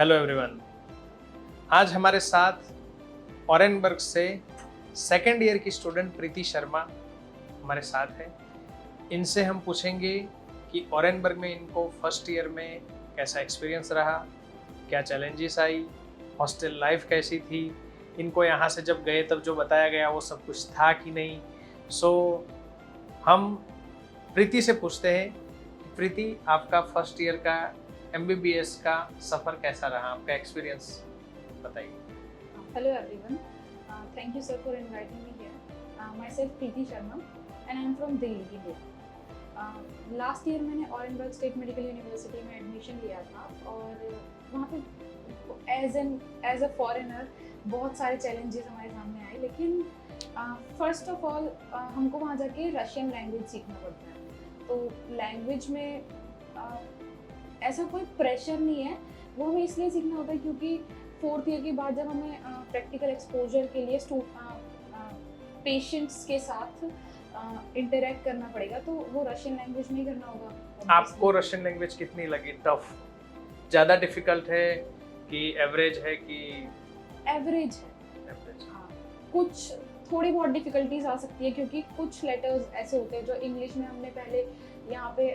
Hello everyone. आज हमारे साथ ऑरेनबर्ग से सेकेंड ईयर की स्टूडेंट प्रीति शर्मा हमारे साथ है। इनसे हम पूछेंगे कि ऑरेनबर्ग में इनको फर्स्ट ईयर में कैसा एक्सपीरियंस रहा, क्या चैलेंजेस आई, हॉस्टल लाइफ कैसी थी, इनको यहाँ से जब गए तब जो बताया गया वो सब कुछ था कि नहीं। हम प्रीति से पूछते हैं कि प्रीति, आपका फर्स्ट ईयर का MBBS का सफ़र कैसा रहा, आपका एक्सपीरियंस बताइए। Hello everyone. Thank you sir for inviting me here. Myself Preeti Sharma and I am from Delhi, India. Last year मैंने ऑरेनबर्ग स्टेट मेडिकल यूनिवर्सिटी में एडमिशन लिया था और वहाँ पे एज अ फॉरेनर बहुत सारे चैलेंजेस हमारे सामने आए, लेकिन फर्स्ट ऑफ ऑल हमको वहाँ जाके रशियन लैंग्वेज सीखना पड़ता है। तो लैंग्वेज में ऐसा कोई प्रेशर नहीं है, वो हमें इसलिए सीखना होता है क्योंकि फोर्थ ईयर के बाद जब हमें प्रैक्टिकल एक्सपोजर के लिए पेशेंट्स के साथ इंटरेक्ट करना पड़ेगा, तो वो रशियन लैंग्वेज में ही करना होगा। आपको रशियन लैंग्वेज कितनी लगी? टफ, ज़्यादा डिफिकल्ट है कि एवरेज है कि? एवरेज है। हाँ, कुछ थोड़ी बहुत डिफिकल्टीज आ सकती है क्योंकि कुछ लेटर्स ऐसे होते हैं जो इंग्लिश में हमने पहले यहाँ पे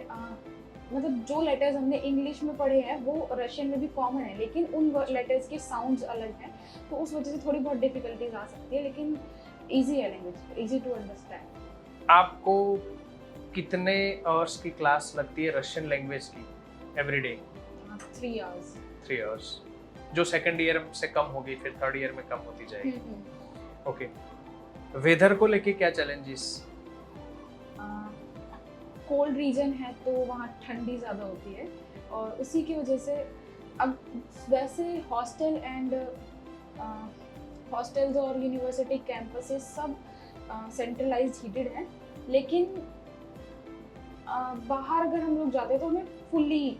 मतलब जो लेटर्स हमने इंग्लिश में पढ़े हैं वो रशियन में भी कॉमन है, लेकिन उन लेटर्स के साउंड्स अलग हैं, तो उस वजह से थोड़ी बहुत डिफिकल्टीज आ सकती है, लेकिन इजी है लैंग्वेज, इजी टू अंडरस्टैंड। आपको कितने आवर्स की क्लास लगती है रशियन लैंग्वेज की एवरीडे? 3 आवर्स। 3 आवर्स, जो सेकंड ईयर से कम होगी फिर थर्ड ईयर में कम होती जाएगी। ओके। वेदर को लेके क्या चैलेंजेस? कोल्ड रीजन है तो वहाँ ठंडी ज़्यादा होती है और उसी की वजह से अब वैसे हॉस्टल्स और यूनिवर्सिटी कैंपसेस सब सेंट्रलाइज्ड हीटेड हैं, लेकिन बाहर अगर हम लोग जाते हैं तो हमें फुल्ली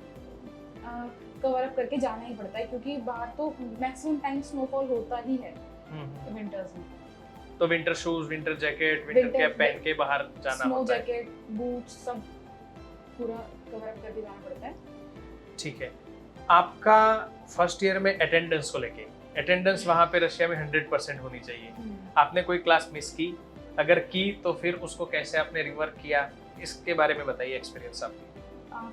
कवर अप करके जाना ही पड़ता है क्योंकि बाहर तो मैक्सिमम टाइम स्नोफॉल होता ही है विंटर्स में। तो winter shoes, winter jacket, winter cap पहन के बाहर जाना होता है। स्नो जैकेट, बूट्स सब पूरा कवर अप करके जाना पड़ता है। ठीक है। आपका फर्स्ट ईयर में अटेंडेंस को लेके, अटेंडेंस वहाँ पे रशिया में 100% होनी चाहिए। आपने कोई क्लास मिस की? अगर की तो फिर उसको कैसे आपने रिवर्क किया, इसके बारे में बताइए एक्सपीरियंस आपकी।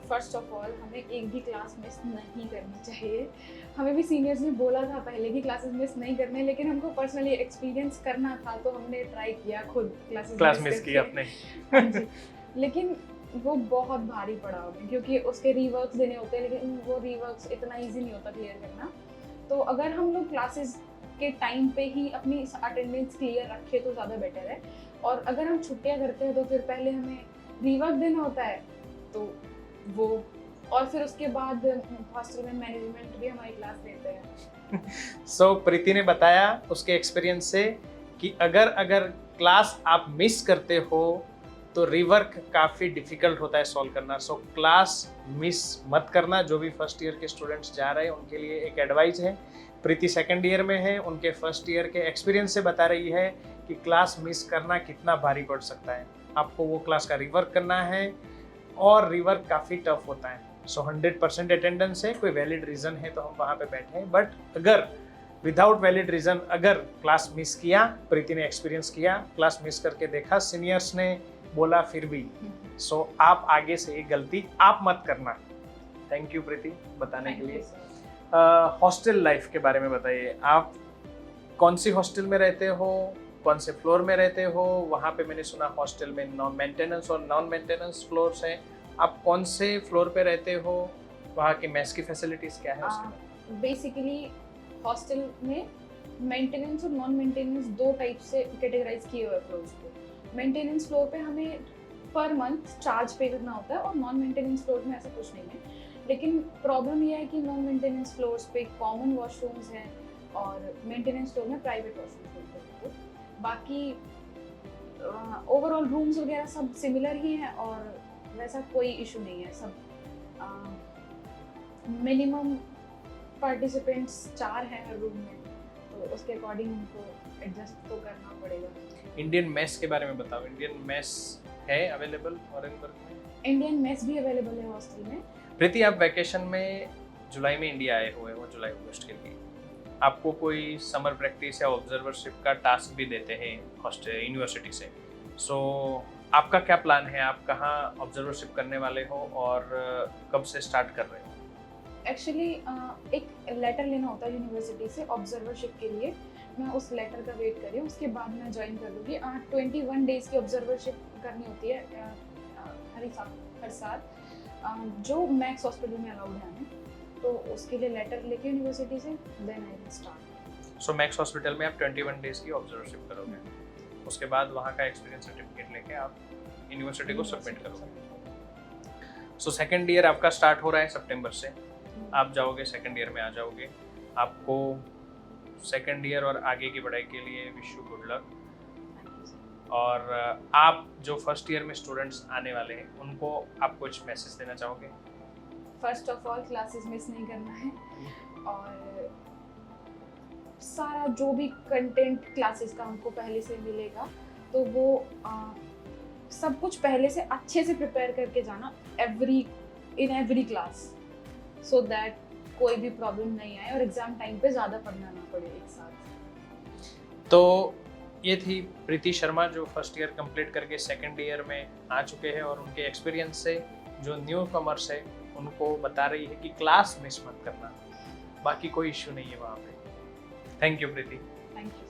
फर्स्ट ऑफ ऑल हमें एक भी क्लास मिस नहीं करनी चाहिए। हमें भी सीनियर्स ने बोला था पहले कि क्लासेस मिस नहीं करने, लेकिन हमको पर्सनली एक्सपीरियंस करना था तो हमने ट्राई किया खुद क्लास मिस की आपने। हाँ जी, लेकिन वो बहुत भारी पड़ा हमें क्योंकि उसके रीवर्क्स देने होते हैं, लेकिन वो रीवर्क्स इतना ईजी नहीं होता क्लियर करना। तो अगर हम लोग क्लासेस के टाइम पे ही अपनी अटेंडेंस क्लियर रखें तो ज़्यादा बेटर है, और अगर हम छुट्टियाँ करते हैं तो फिर पहले हमें रीवर्क देना होता है तो वो, और फिर उसके बाद हॉस्टल में मैनेजमेंट भी हमारी क्लास लेते हैं। सो प्रीति ने बताया उसके एक्सपीरियंस से कि अगर क्लास आप मिस करते हो तो रिवर्क काफ़ी डिफिकल्ट होता है सॉल्व करना। सो क्लास मिस मत करना। जो भी फर्स्ट ईयर के स्टूडेंट्स जा रहे हैं उनके लिए एक एडवाइस है। प्रीति सेकंड ईयर में है, उनके फर्स्ट ईयर के एक्सपीरियंस से बता रही है कि क्लास मिस करना कितना भारी पड़ सकता है। आपको वो क्लास का रिवर्क करना है और रिवर्क काफ़ी टफ होता है। सो 100% अटेंडेंस है, कोई वैलिड रीज़न है तो हम वहाँ पे बैठे हैं, बट अगर विदाउट वैलिड रीज़न अगर क्लास मिस किया, प्रीति ने एक्सपीरियंस किया, क्लास मिस करके देखा, सीनियर्स ने बोला फिर भी, सो आप आगे से ये गलती आप मत करना। थैंक यू प्रीति बताने के लिए। हॉस्टल लाइफ के बारे में बताइए। आप कौन सी हॉस्टल में रहते हो, कौन से फ्लोर में रहते हो? वहाँ पे मैंने सुना हॉस्टल में नॉन मेंटेनेंस और नॉन मेंटेनेंस फ्लोर्स हैं। आप कौन से फ्लोर पे रहते हो? वहाँ की मेस की फैसिलिटीज़ क्या है उसके? बेसिकली हॉस्टल में मेंटेनेंस और नॉन मेंटेनेंस दो टाइप से कैटेगराइज किए हुए फ्लोर्स को। मेंटेनेंस फ्लोर पे हमें पर मंथ चार्ज पे करना होता है और नॉन मेंटेनेंस फ्लोर में ऐसा कुछ नहीं है, लेकिन प्रॉब्लम यह है कि नॉन मेंटेनेंस फ्लोर्स पे कॉमन वॉशरूम्स हैं और मेंटेनेंस फ्लोर में प्राइवेट वॉशरूम्स होते हैं। बाकी ओवरऑल रूम्स वगैरह सब सिमिलर ही हैं और वैसा कोई इशू नहीं है। सब मिनिमम पार्टिसिपेंट्स 4 हैं हर रूम में, तो उसके अकॉर्डिंग उनको एडजस्ट तो करना पड़ेगा। इंडियन मेस के बारे में बताओ। इंडियन मेस है अवेलेबल ऑरेनबर्ग में? इंडियन मेस भी अवेलेबल है हॉस्टल में। प्रीति, आप वैकेशन में जुलाई में इंडिया आए हुए हो, जुलाई अगस्त के लिए आपको कोई समर प्रैक्टिस या ऑब्जर्वरशिप का टास्क भी देते हैं हॉस्टल यूनिवर्सिटी से, सो आपका क्या प्लान है? आप कहाँ ऑब्जर्वरशिप करने वाले हो और कब से स्टार्ट कर रहे हो? एक्चुअली एक लेटर लेना होता है यूनिवर्सिटी से ऑब्जर्वरशिप के लिए। मैं उस लेटर का वेट कर रही हूँ, उसके बाद मैं ज्वाइन कर लूँगी। 21 डेज़ की ऑब्जर्वरशिप करनी होती है हर साल जो मैक्स हॉस्पिटल में अलाउड है हमें, तो उसके लिए लेटर लेके यूनिवर्सिटी से then I will start. So Max hospital में आप 21 डेज की ऑब्जर्वरशिप करोगे, उसके बाद वहाँ का एक्सपीरियंस सर्टिफिकेट लेके आप यूनिवर्सिटी को सबमिट करोगे। सो सेकेंड ईयर आपका स्टार्ट हो रहा है सितंबर से, आप जाओगे सेकेंड ईयर में आ जाओगे। आपको सेकेंड ईयर और आगे की पढ़ाई के लिए विश यू गुड लक। और आप जो फर्स्ट ईयर में स्टूडेंट्स आने वाले हैं उनको आप कुछ मैसेज देना चाहोगे? First of all classes miss नहीं करना है, और सारा जो भी कंटेंट क्लासेस का हमको पहले से मिलेगा तो वो सब कुछ पहले से अच्छे से प्रिपेयर करके जाना in every class, so that कोई भी प्रॉब्लम नहीं आए और एग्जाम टाइम पे ज़्यादा पढ़ना ना पड़े एक साथ। तो ये थी प्रीति शर्मा जो फर्स्ट ईयर कंप्लीट करके सेकेंड ईयर में आ चुके हैं और उनके एक्सपीरियंस से जो न्यू कमर्स है उनको बता रही है कि क्लास मिस मत करना, बाकी कोई इश्यू नहीं है वहाँ पे। Thank you Preeti. Thank you.